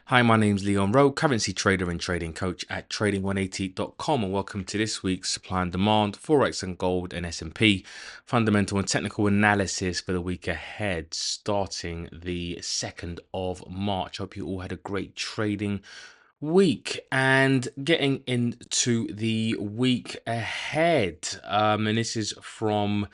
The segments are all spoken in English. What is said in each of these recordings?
Hi, my name's Leon Rowe, currency trader and trading coach at trading180.com, and welcome to this week's supply and demand, Forex and gold and S&P fundamental and technical analysis for the week ahead, starting the 2nd of March. Hope you all had a great trading week and getting into the week ahead. And this is from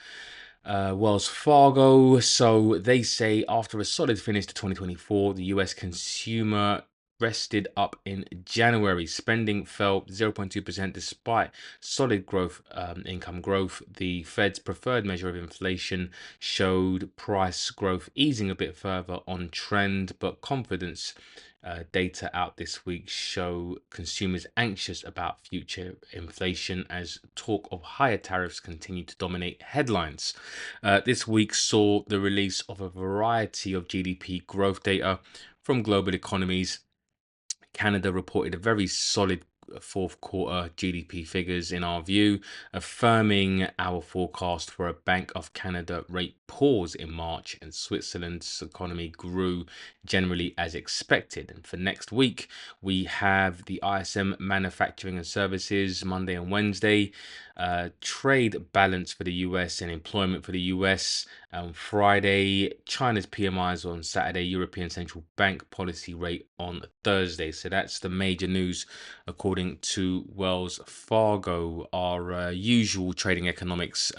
Wells Fargo. So they say after a solid finish to 2024, the US consumer rested up in January. Spending fell 0.2% despite solid growth, income growth. The Fed's preferred measure of inflation showed price growth easing a bit further on trend, but confidence data out this week show consumers anxious about future inflation as talk of higher tariffs continue to dominate headlines. This week saw the release of a variety of GDP growth data from global economies. Canada reported a very solid fourth quarter GDP figures in our view, affirming our forecast for a Bank of Canada rate pause in March, and Switzerland's economy grew generally as expected. And for next week, we have the ISM manufacturing and services Monday and Wednesday, trade balance for the US and employment for the US on Friday, China's PMIs on Saturday, European Central Bank policy rate on Thursday. So that's the major news according to Wells Fargo. Our usual trading economists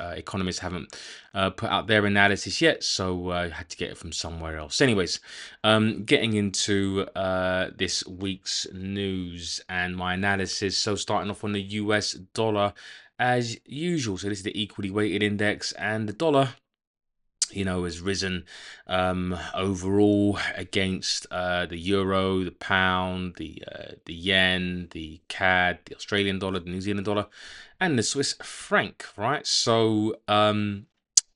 haven't put out their analysis yet, so I had to get it from somewhere else. Anyways, getting into this week's news and my analysis. So starting off on the US dollar as usual. So this is the equally weighted index, and the dollar has risen overall against the euro, the pound, the yen, the CAD, the Australian dollar, the New Zealand dollar, and the Swiss franc, right? So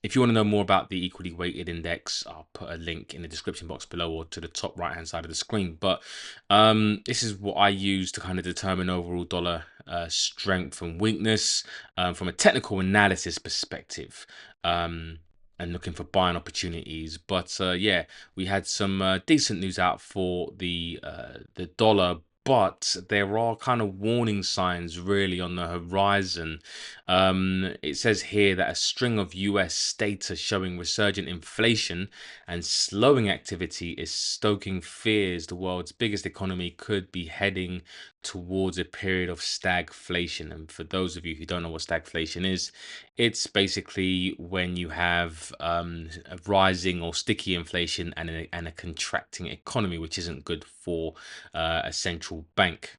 if you want to know more about the equally weighted index, I'll put a link in the description box below or to the top right hand side of the screen. But this is what I use to kind of determine overall dollar strength and weakness from a technical analysis perspective. And looking for buying opportunities. But yeah, we had some decent news out for the dollar, but there are kind of warning signs really on the horizon. It says here that a string of US data showing resurgent inflation and slowing activity is stoking fears the world's biggest economy could be heading towards a period of stagflation. And for those of you who don't know what stagflation is, it's basically when you have a rising or sticky inflation and a contracting economy, which isn't good for a central bank.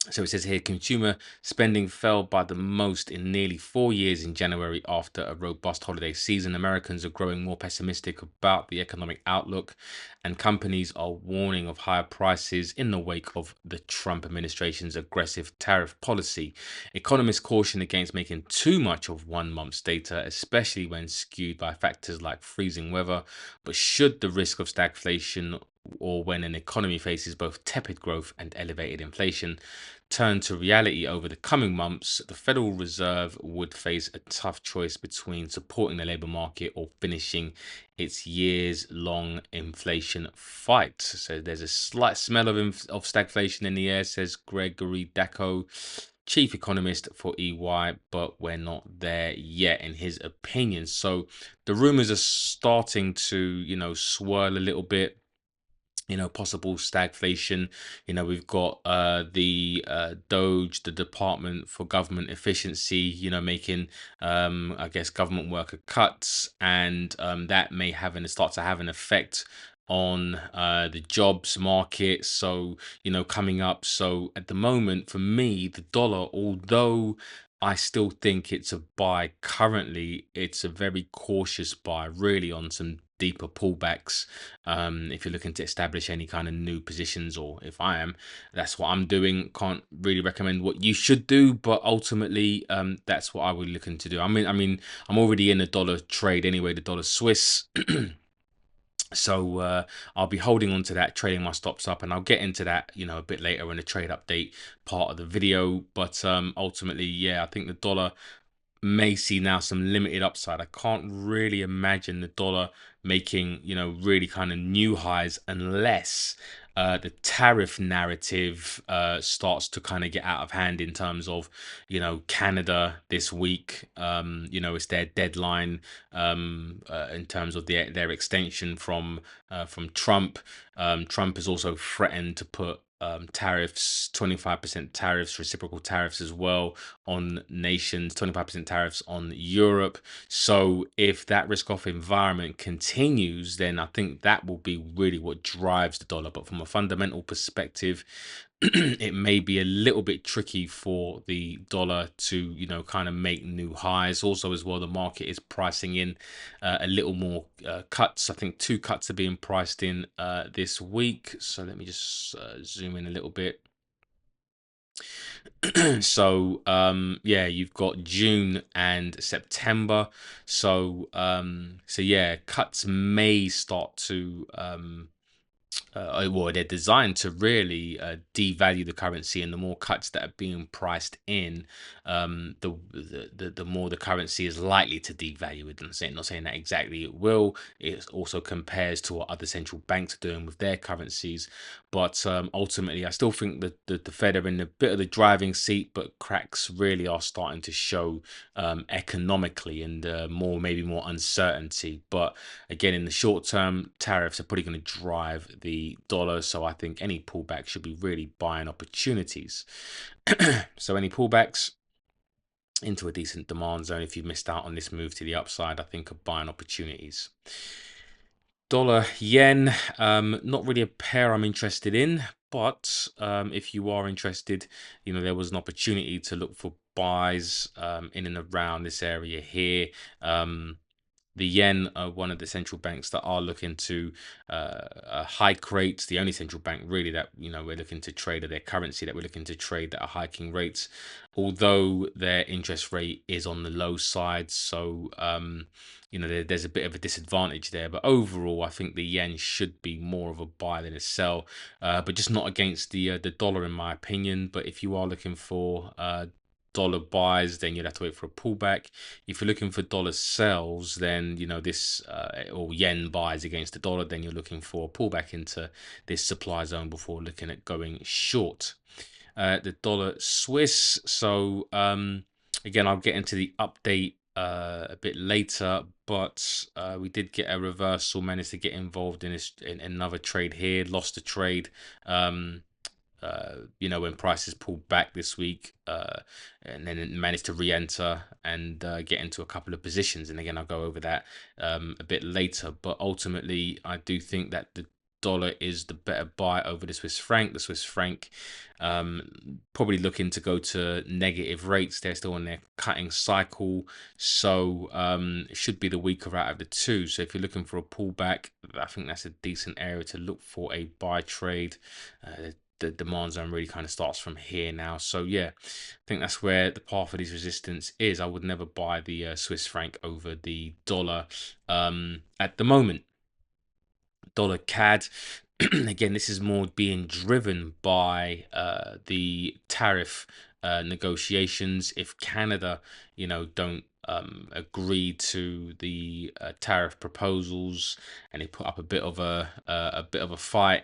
So it says here, consumer spending fell by the most in nearly 4 years in January after a robust holiday season. Americans are growing more pessimistic about the economic outlook, and companies are warning of higher prices in the wake of the Trump administration's aggressive tariff policy. Economists caution against making too much of 1 month's data, especially when skewed by factors like freezing weather. But should the risk of stagflation, or when an economy faces both tepid growth and elevated inflation, turn to reality over the coming months, the Federal Reserve would face a tough choice between supporting the labor market or finishing its years-long inflation fight. So there's a slight smell of stagflation in the air, says Gregory Dacko, chief economist for EY, but we're not there yet, in his opinion. So the rumors are starting to, swirl a little bit. Possible stagflation. We've got the Doge, the Department for Government Efficiency, making, I guess, government worker cuts, and that may start to have an effect on the jobs market. So, coming up. So at the moment, for me, the dollar, although I still think it's a buy currently, it's a very cautious buy, really, on some deeper pullbacks. If you're looking to establish any kind of new positions, or if I am, that's what I'm doing. Can't really recommend what you should do, but ultimately, that's what I would looking to do. I mean, I'm already in a dollar trade anyway, the dollar Swiss. So I'll be holding on to that, trading my stops up, and I'll get into that, a bit later in the trade update part of the video. But ultimately, yeah, I think the dollar may see now some limited upside. I can't really imagine the dollar making, really kind of new highs unless the tariff narrative starts to kind of get out of hand in terms of, Canada this week. It's their deadline in terms of their extension from Trump. Trump has also threatened to put tariffs, 25% tariffs, reciprocal tariffs as well on nations, 25% tariffs on Europe. So if that risk off environment continues, then I think that will be really what drives the dollar. But from a fundamental perspective, it may be a little bit tricky for the dollar to, kind of make new highs. Also, as well, the market is pricing in a little more cuts. I think 2 cuts are being priced in this week. So let me just zoom in a little bit. So yeah, you've got June and September. So yeah, cuts may start to well, they're designed to really devalue the currency, and the more cuts that are being priced in, the more the currency is likely to devalue. It not saying that exactly it will. It also compares to what other central banks are doing with their currencies, but ultimately, I still think that the Fed are in a bit of the driving seat, but cracks really are starting to show economically, and maybe more uncertainty. But again, in the short term, tariffs are probably going to drive the dollar. So I think any pullback should be really buying opportunities. So any pullbacks into a decent demand zone, if you missed out on this move to the upside, I think are buying opportunities. Dollar yen, not really a pair I'm interested in, but if you are interested, there was an opportunity to look for buys in and around this area here. The yen are one of the central banks that are looking to hike rates. The only central bank really that we're looking to trade, or their currency that we're looking to trade, that are hiking rates, although their interest rate is on the low side. So there's a bit of a disadvantage there. But overall, I think the yen should be more of a buy than a sell, but just not against the dollar, in my opinion. But if you are looking for dollar buys, then you'd have to wait for a pullback. If you're looking for dollar sells, then this or yen buys against the dollar, then you're looking for a pullback into this supply zone before looking at going short. The dollar Swiss. So again, I'll get into the update a bit later, but we did get a reversal, managed to get involved in another trade here, lost a trade. When prices pulled back this week, and then it managed to re-enter and get into a couple of positions. And again, I'll go over that a bit later. But ultimately, I do think that the dollar is the better buy over the Swiss franc. The Swiss franc probably looking to go to negative rates. They're still on their cutting cycle, so it should be the weaker out of the two. So if you're looking for a pullback, I think that's a decent area to look for a buy trade. The demand zone really kind of starts from here now. So yeah, I think that's where the path of this resistance is. I would never buy the Swiss franc over the dollar at the moment. Dollar CAD. Again, this is more being driven by the tariff negotiations. If Canada, don't agree to the tariff proposals, and they put up a bit of a fight,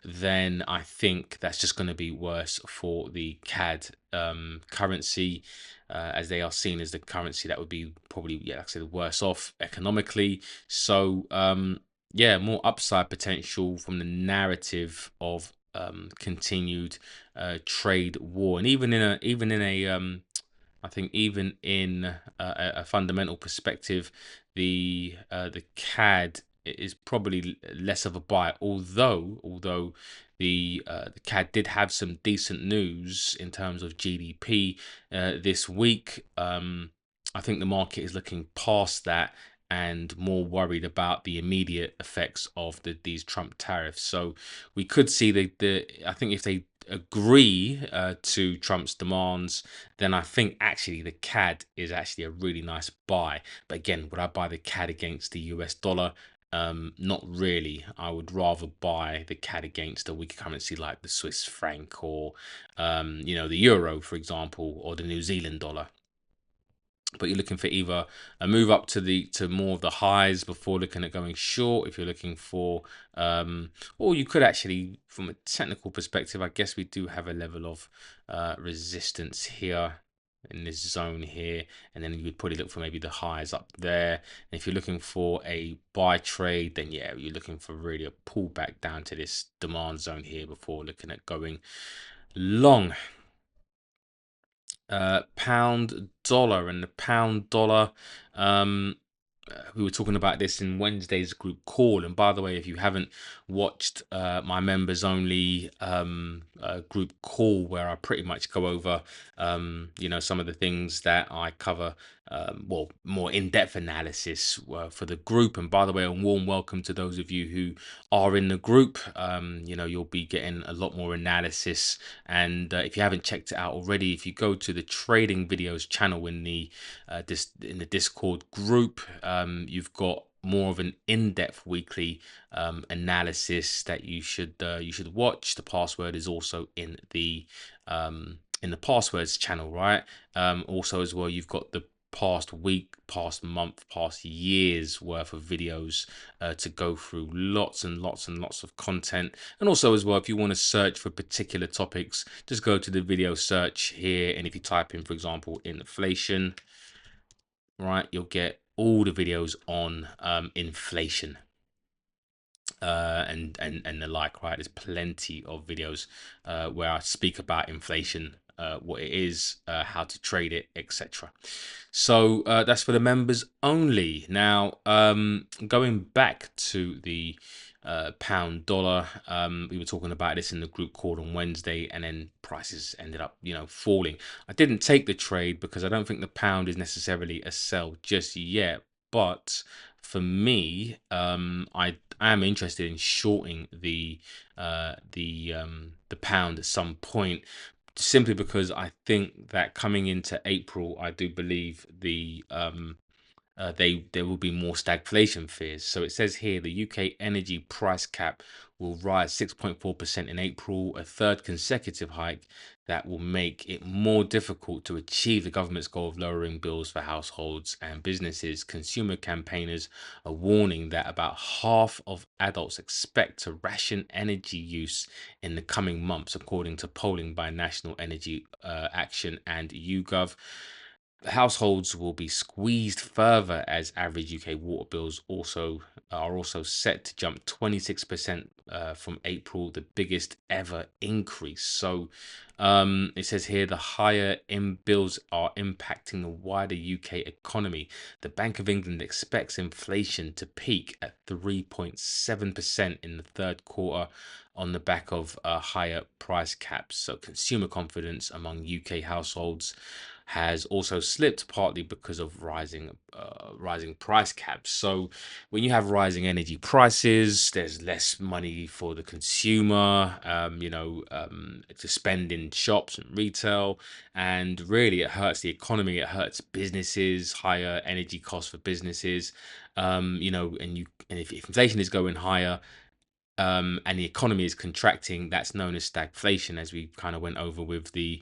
then I think that's just going to be worse for the CAD currency, as they are seen as the currency that would be probably, like I said, worse off economically. So yeah, more upside potential from the narrative of continued trade war, and even in a I think even in a fundamental perspective, the CAD is probably less of a buy. Although the CAD did have some decent news in terms of GDP this week. I think the market is looking past that and more worried about the immediate effects of these Trump tariffs. So we could see I think if they agree to Trump's demands, then I think actually the CAD is actually a really nice buy. But again, would I buy the CAD against the US dollar? Not really. I would rather buy the CAD against a weaker currency like the Swiss franc, or the euro, for example, or the New Zealand dollar. but you're looking for either a move up to more of the highs before looking at going short. If you're looking for or you could actually, from a technical perspective, I guess we do have a level of resistance here in this zone here, and then you would probably look for maybe the highs up there. And if you're looking for a buy trade, then yeah, you're looking for really a pullback down to this demand zone here before looking at going long. Pound dollar, and the pound dollar, um we were talking about this in Wednesday's group call. And by the way, if you haven't watched my members only group call, where I pretty much go over some of the things that I cover, well, more in-depth analysis for the group. And by the way, a warm welcome to those of you who are in the group. You'll be getting a lot more analysis. And if you haven't checked it out already, if you go to the trading videos channel in the Discord group, you've got more of an in-depth weekly analysis that you should watch. The password is also in the passwords channel, right? Also as well, you've got the past week, past month, past years worth of videos to go through. Lots and lots and lots of content. And also as well, if you want to search for particular topics, just go to the video search here, and if you type in, for example, inflation, right, you'll get all the videos on inflation and the like, right? There's plenty of videos where I speak about inflation, what it is, how to trade it, etc. So that's for the members only. Now, going back to the pound dollar, we were talking about this in the group call on Wednesday, and then prices ended up falling. I didn't take the trade because I don't think the pound is necessarily a sell just yet, but for me, I am interested in shorting the pound at some point, simply because I think that coming into April, I do believe there will be more stagflation fears. So it says here the UK energy price cap will rise 6.4% in April, a third consecutive hike that will make it more difficult to achieve the government's goal of lowering bills for households and businesses. Consumer campaigners are warning that about half of adults expect to ration energy use in the coming months, according to polling by National Energy Action and YouGov. Households will be squeezed further as average UK water bills are also set to jump 26% from April, the biggest ever increase. So it says here the higher in bills are impacting the wider UK economy. The Bank of England expects inflation to peak at 3.7% in the third quarter on the back of higher price caps. So consumer confidence among UK households has also slipped, partly because of rising price caps. So when you have rising energy prices, there's less money for the consumer, to spend in shops and retail, and really it hurts the economy. It hurts businesses. Higher energy costs for businesses, and if inflation is going higher, and the economy is contracting, that's known as stagflation, as we kind of went over with the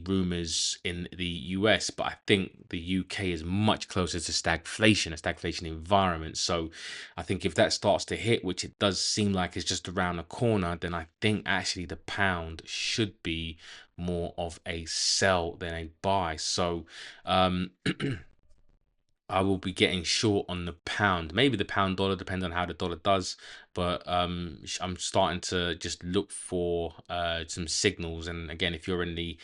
rumors in the US. But I think the UK is much closer to stagflation, a stagflation environment. So I think if that starts to hit, which it does seem like it's just around the corner, then I think actually the pound should be more of a sell than a buy. So I will be getting short on the pound, maybe the pound dollar, depending on how the dollar does. But I'm starting to just look for some signals. And again, if you're in the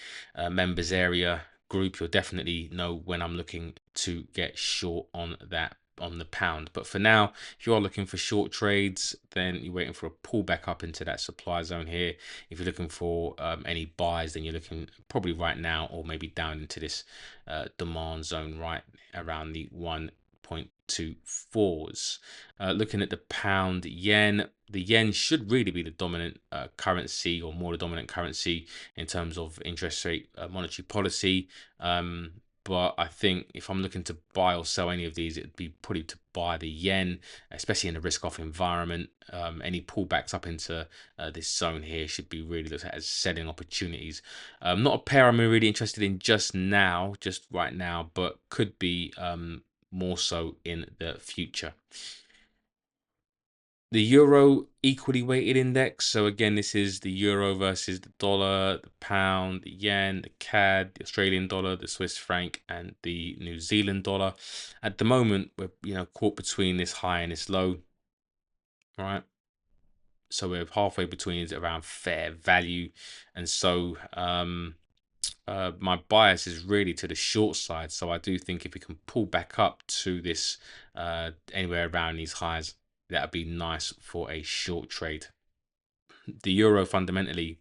members area group, you'll definitely know when I'm looking to get short on the pound. But for now, if you are looking for short trades, then you're waiting for a pullback up into that supply zone here. If you're looking for any buys, then you're looking probably right now, or maybe down into this demand zone right around the 1.24s. Looking at the pound yen, the yen should really be the dominant currency, or more the dominant currency in terms of interest rate monetary policy. But I think if I'm looking to buy or sell any of these, it'd be probably to buy the yen, especially in a risk-off environment. Any pullbacks up into this zone here should be really looked at as selling opportunities. Not a pair I'm really interested in just now, just right now, but could be more so in the future. The euro equally weighted index. So again, this is the euro versus the dollar, the pound, the yen, the CAD, the Australian dollar, the Swiss franc, and the New Zealand dollar. At the moment, we're caught between this high and this low, right? So we're halfway between it around fair value, and so my bias is really to the short side. So I do think if we can pull back up to this anywhere around these highs, that would be nice for a short trade. The euro fundamentally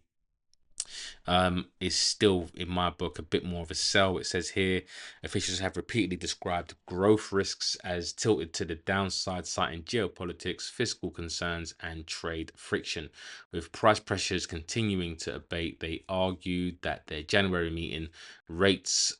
is still, in my book, a bit more of a sell. It says here, officials have repeatedly described growth risks as tilted to the downside, citing geopolitics, fiscal concerns, and trade friction. With price pressures continuing to abate, they argued at their January meeting rates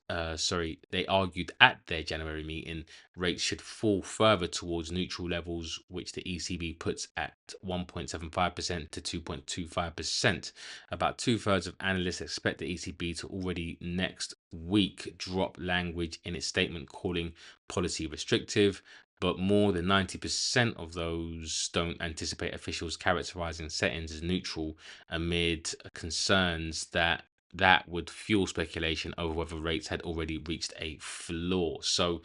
should fall further towards neutral levels, which the ECB puts at 1.75% to 2.25%. About two-thirds of analysts expect the ECB to already next week drop language in its statement calling policy restrictive, but more than 90% of those don't anticipate officials characterizing settings as neutral amid concerns that would fuel speculation over whether rates had already reached a floor. So,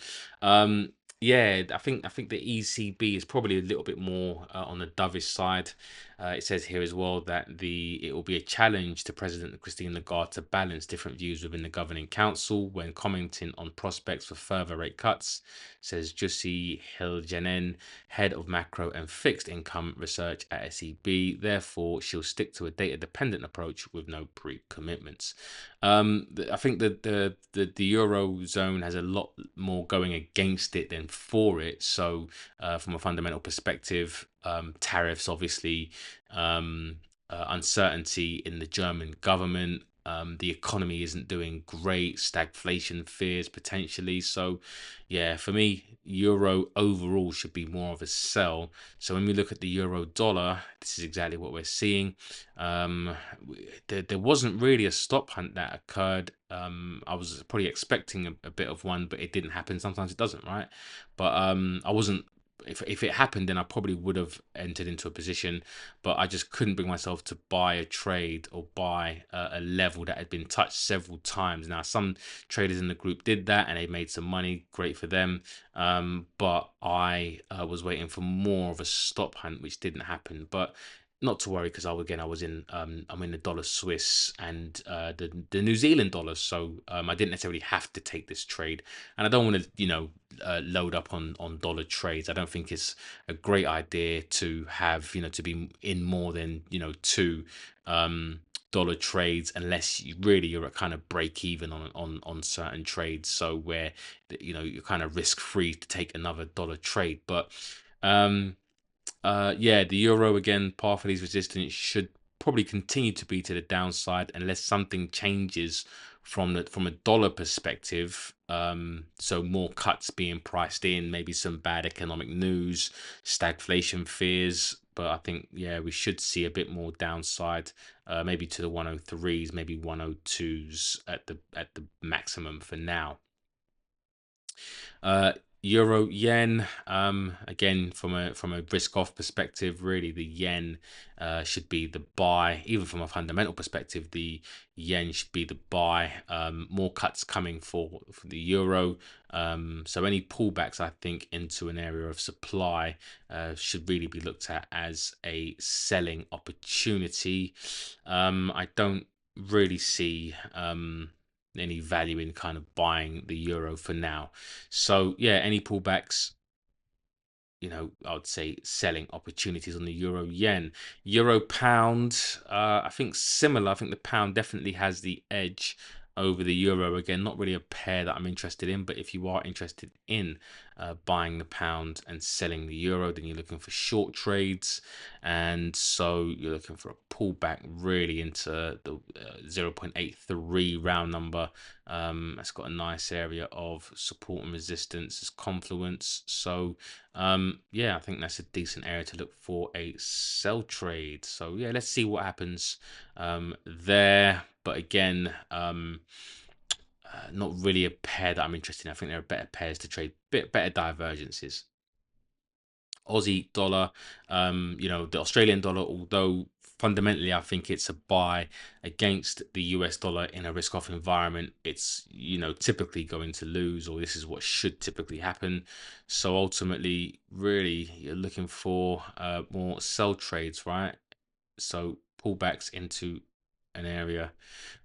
yeah, I think the ECB is probably a little bit more on the dovish side. It says here as well that it will be a challenge to President Christine Lagarde to balance different views within the governing council when commenting on prospects for further rate cuts, says Jussi Hiljanen, head of macro and fixed income research at SEB. Therefore, she'll stick to a data-dependent approach with no pre-commitments. I think that the eurozone has a lot more going against it than for it. So, from a fundamental perspective, tariffs, obviously, uncertainty in the German government. The economy isn't doing great, stagflation fears potentially. So, yeah, for me, euro overall should be more of a sell. So, when we look at the euro dollar, this is exactly what we're seeing. There wasn't really a stop hunt that occurred. I was probably expecting a bit of one, but it didn't happen. Sometimes it doesn't, right? But I wasn't. If it happened, then I probably would have entered into a position, but I just couldn't bring myself to buy a trade or buy a level that had been touched several times. Now, some traders in the group did that and they made some money. Great for them. But I was waiting for more of a stop hunt, which didn't happen. But not to worry, because I was in I'm in the dollar Swiss and the New Zealand dollar, so I didn't necessarily have to take this trade, and I don't want to load up on dollar trades. I don't think it's a great idea to have to be in more than two dollar trades unless you're at kind of break even on certain trades, so where you're kind of risk free to take another dollar trade. But yeah, the euro again, par for these resistance should probably continue to be to the downside unless something changes from a dollar perspective. So more cuts being priced in, maybe some bad economic news, stagflation fears. But I think we should see a bit more downside, maybe to the 103s, maybe 102s at the maximum for now. Euro yen, again from a risk off perspective, really the yen should be the buy. Even from a fundamental perspective, the yen should be the buy. More cuts coming for the euro. So any pullbacks, I think, into an area of supply should really be looked at as a selling opportunity. I don't really see any value in kind of buying the euro for now. So yeah, any pullbacks, I would say selling opportunities on the euro yen. Euro pound, I think similar. I think the pound definitely has the edge over the euro. Again, not really a pair that I'm interested in, but if you are interested in buying the pound and selling the euro, then you're looking for short trades, and so you're looking for a pullback really into the 0.83 round number That's got a nice area of support and resistance as confluence. So yeah, I think that's a decent area to look for a sell trade. So yeah, let's see what happens there. But again, not really a pair that I'm interested in. I think there are better pairs to trade, bit better divergences. Aussie dollar, the Australian dollar, although fundamentally I think it's a buy against the US dollar in a risk off environment, it's, typically going to lose, or this is what should typically happen. So ultimately, really, you're looking for more sell trades, right? So pullbacks into an area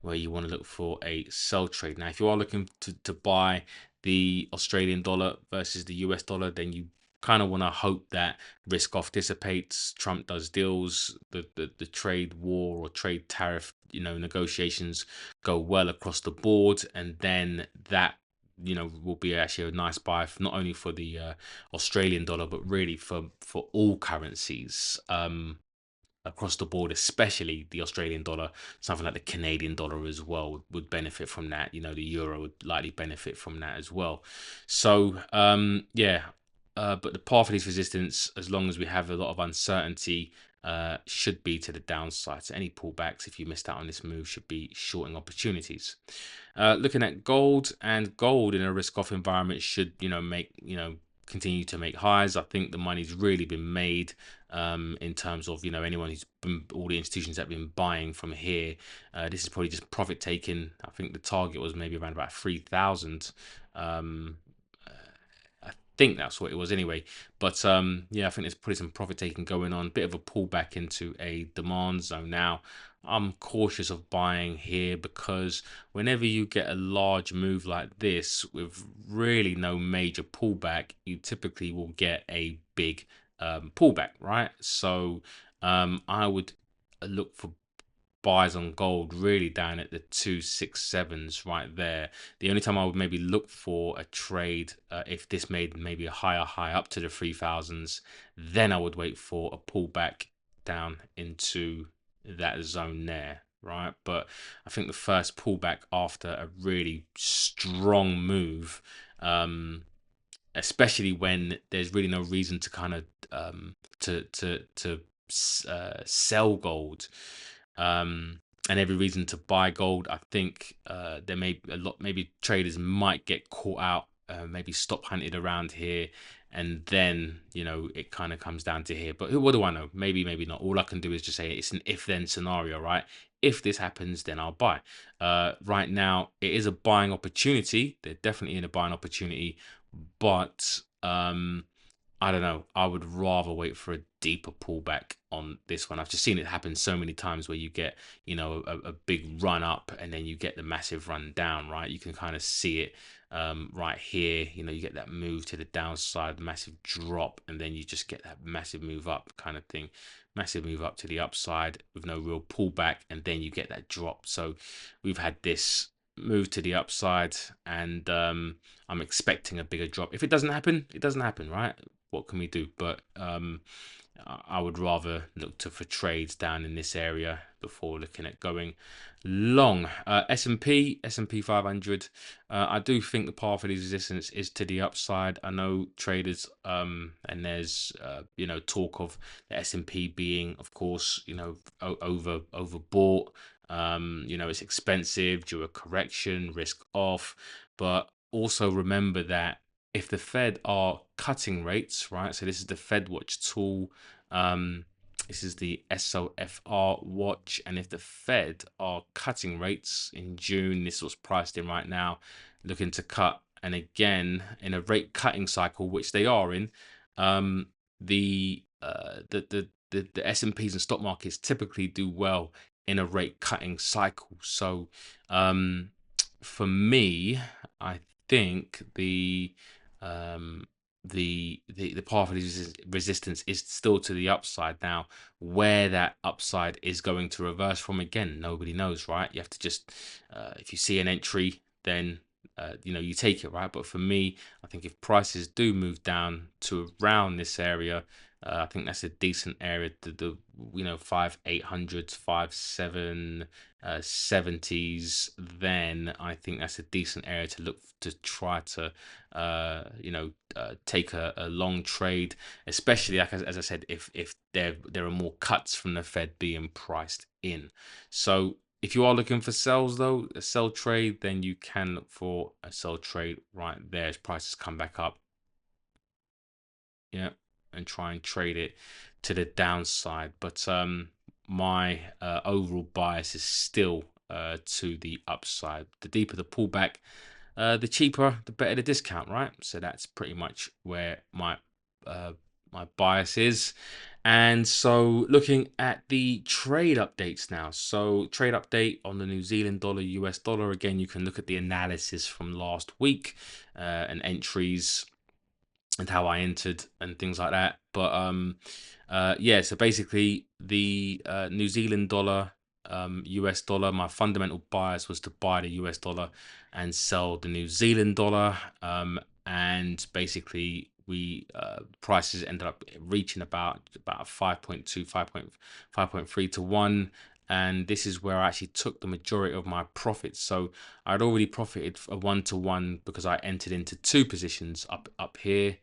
where you want to look for a sell trade. Now, if you are looking to buy the Australian dollar versus the US dollar, then you kind of want to hope that risk off dissipates, Trump does deals, the trade war or trade tariff, negotiations go well across the board, and then that will be actually a nice buy not only for the Australian dollar, but really for all currencies across the board, especially the Australian dollar. Something like the Canadian dollar as well would benefit from that. The euro would likely benefit from that as well. So yeah, but the path of these resistance, as long as we have a lot of uncertainty, should be to the downside. So any pullbacks, if you missed out on this move, should be shorting opportunities. Looking at gold, and gold in a risk-off environment should, make, continue to make highs. I think the money's really been made in terms of, anyone who's been, all the institutions that have been buying from here. This is probably just profit taking. I think the target was maybe around about 3,000. I think that's what it was anyway. But yeah, I think there's probably some profit taking going on. Bit of a pullback into a demand zone now. I'm cautious of buying here because whenever you get a large move like this with really no major pullback, you typically will get a big pullback, right? So I would look for buys on gold really down at the 267s right there. The only time I would maybe look for a trade if this made maybe a higher high up to the 3000s, then I would wait for a pullback down into that zone there, right? But I think the first pullback after a really strong move, especially when there's really no reason to kind of to sell gold, and every reason to buy gold. I think there may be a lot. Maybe traders might get caught out, maybe stop hunted around here, and then it kind of comes down to here. But what do I know? Maybe, maybe not. All I can do is just say it's an if-then scenario, right? If this happens, then I'll buy. Right now, it is a buying opportunity. They're definitely in a buying opportunity, but I don't know. I would rather wait for a deeper pullback on this one. I've just seen it happen so many times where you get, a big run up and then you get the massive run down, right? You can kind of see it right here. You get that move to the downside, massive drop, and then you just get that massive move up kind of thing. Massive move up to the upside with no real pullback, and then you get that drop. So we've had this move to the upside, and I'm expecting a bigger drop. If it doesn't happen, it doesn't happen, right? What can we do? But I would rather look for trades down in this area before looking at going long. S&P 500. I do think the path of these resistance is to the upside. I know traders and there's talk of the S&P being, of course, overbought. It's expensive, due a correction, risk off, but also remember that if the Fed are cutting rates, right? So this is the Fed Watch tool. This is the SOFR watch. And if the Fed are cutting rates in June, this was priced in right now, looking to cut. And again, in a rate cutting cycle, which they are in, the S&Ps and stock markets typically do well in a rate cutting cycle. So for me, I think the path of resistance is still to the upside. Now, where that upside is going to reverse from, again, nobody knows, right? You have to just if you see an entry, then you take it, right? But for me, I think if prices do move down to around this area, I think that's a decent area to the 5,800s, 5,770s. Then I think that's a decent area to look to try to take a long trade, especially like as I said, if there are more cuts from the Fed being priced in. So if you are looking for sells though, a sell trade, then you can look for a sell trade right there as prices come back up. Yeah, and try and trade it to the downside. But my overall bias is still to the upside. The deeper the pullback, the cheaper, the better the discount, right? So that's pretty much where uh, my bias is. And so looking at the trade updates now. So trade update on the New Zealand dollar, US dollar. Again, you can look at the analysis from last week and entries and how I entered and things like that. But yeah, so basically the New Zealand dollar, US dollar, my fundamental bias was to buy the US dollar and sell the New Zealand dollar. And basically we prices ended up reaching about 5.2, 5.3 to 1. And this is where I actually took the majority of my profits. So I'd already profited a 1-to-1 because I entered into two positions up here,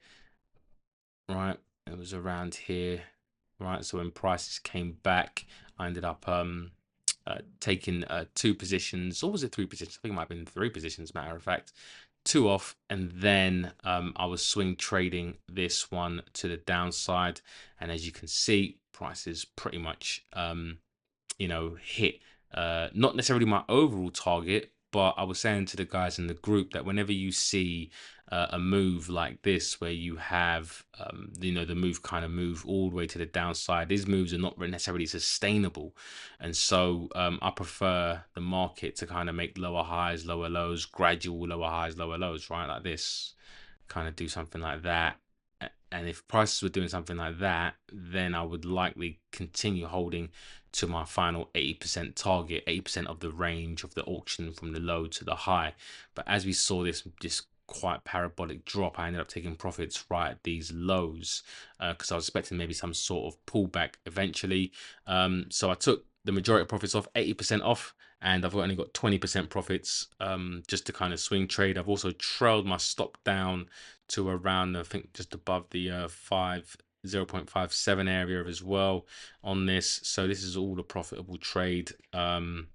right? It was around here, right? So when prices came back, I ended up taking two positions, or was it three positions? I think it might have been three positions, matter of fact. Two off, and then I was swing trading this one to the downside. And as you can see, prices pretty much hit not necessarily my overall target, but I was saying to the guys in the group that whenever you see a move like this, where you have the move kind of move all the way to the downside, these moves are not necessarily sustainable. And so I prefer the market to kind of make lower highs, lower lows, gradual lower highs, lower lows, right? Like this, kind of do something like that. And if prices were doing something like that, then I would likely continue holding to my final 80% target, 80% of the range of the auction from the low to the high. But as we saw this quite parabolic drop, I ended up taking profits right at these lows because I was expecting maybe some sort of pullback eventually. So I took the majority of profits off, 80% off, and I've only got 20% profits just to kind of swing trade. I've also trailed my stop down to around, I think, just above the 0.57 area as well on this. So this is all a profitable trade and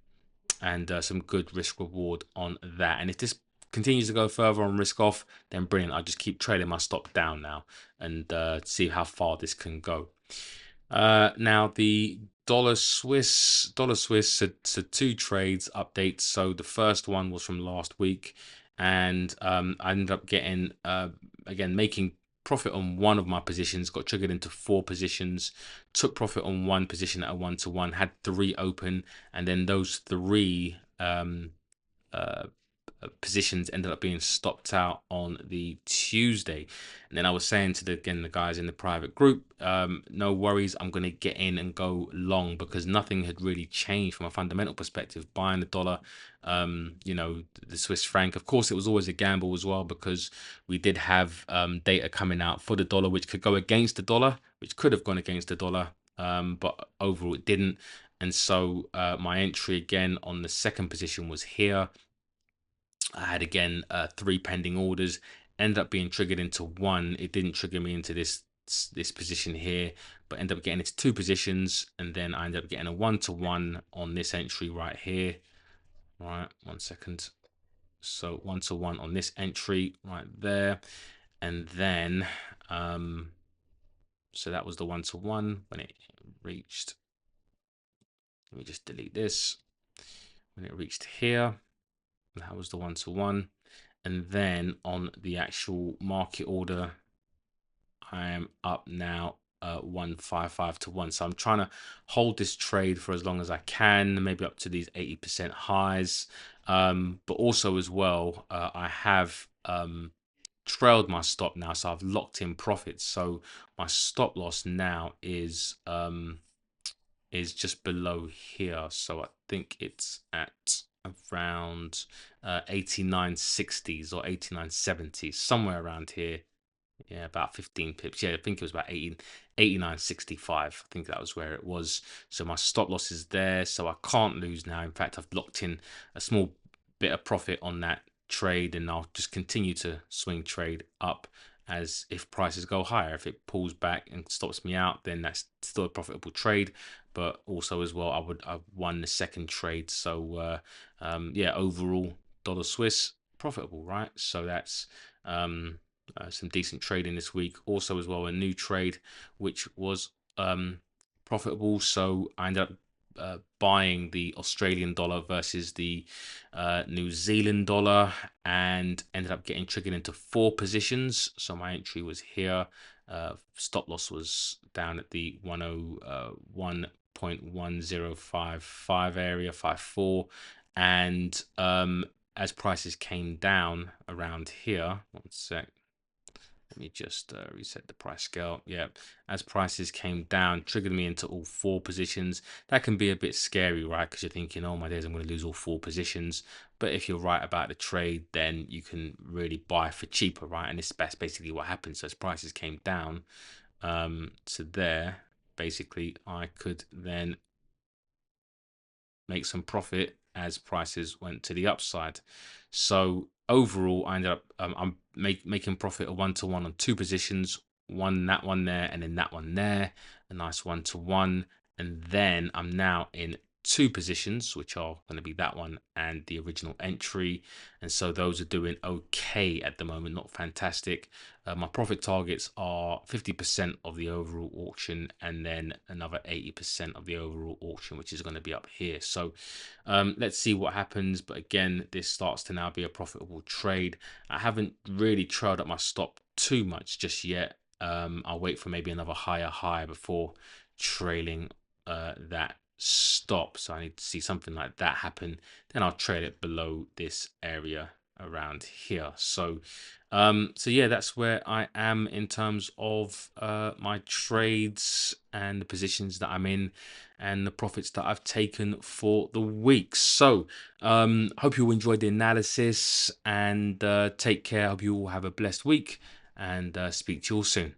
some good risk reward on that. And if this continues to go further on risk off, then brilliant. I'll just keep trailing my stop down now and see how far this can go. Now the dollar Swiss, so two trades updates. So the first one was from last week, and I ended up getting again making profit on one of my positions, got triggered into four positions, took profit on one position at a 1-to-1, had three open, and then those three uh, positions ended up being stopped out on the Tuesday. And then I was saying to the guys in the private group, no worries, I'm going to get in and go long because nothing had really changed from a fundamental perspective. Buying the dollar, the Swiss franc. Of course, it was always a gamble as well because we did have data coming out for the dollar, which could go against the dollar, which could have gone against the dollar, but overall it didn't. And so my entry again on the second position was here. I had again three pending orders, ended up being triggered into one. It didn't trigger me into this position here, but ended up getting into two positions, and then I ended up getting a 1-to-1 on this entry right here. Right, 1 second. So 1-to-1 on this entry right there, and then so that was the 1-to-1 when it reached. Let me just delete this. When it reached here, that was the 1-to-1. And then on the actual market order, I am up now 155 to 1. So I'm trying to hold this trade for as long as I can, maybe up to these 80% highs. But also as well, I have trailed my stop now, so I've locked in profits. So my stop loss now is just below here. So I think it's at around 89.60s or 89.70s, somewhere around here. Yeah, about 15 pips. Yeah, I think it was about 89.65. I think that was where it was. So my stop loss is there, so I can't lose now. In fact, I've locked in a small bit of profit on that trade, and I'll just continue to swing trade up as if prices go higher. If it pulls back and stops me out, then that's still a profitable trade. But also as well, I've won the second trade. So yeah, overall dollar Swiss profitable, right? So that's some decent trading this week. Also, as well, a new trade which was profitable. So I ended up buying the Australian dollar versus the New Zealand dollar, and ended up getting triggered into 4 positions. So my entry was here. Stop loss was down at the 101.1055 area, 54, and as prices came down around here, one sec, let me just reset the price scale. Yeah, as prices came down, triggered me into all 4 positions. That can be a bit scary, right? Because you're thinking, oh my days, I'm going to lose all 4 positions. But if you're right about the trade, then you can really buy for cheaper, right? And that's basically what happened. So as prices came down to there, basically I could then make some profit as prices went to the upside. So overall, I ended up I'm making profit a 1-to-1 on 2 positions, one that one there, and then that one there, a nice 1-to-1, and then I'm now in 2 positions, which are going to be that one and the original entry, and so those are doing okay at the moment, not fantastic. My profit targets are 50% of the overall auction, and then another 80% of the overall auction, which is going to be up here. So let's see what happens. But again, this starts to now be a profitable trade. I haven't really trailed up my stop too much just yet. I'll wait for maybe another higher high before trailing that stop. So I need to see something like that happen. Then I'll trail it below this area around here. So yeah, that's where I am in terms of my trades and the positions that I'm in and the profits that I've taken for the week. So hope you all enjoyed the analysis, and take care. Hope you all have a blessed week, and speak to you all soon.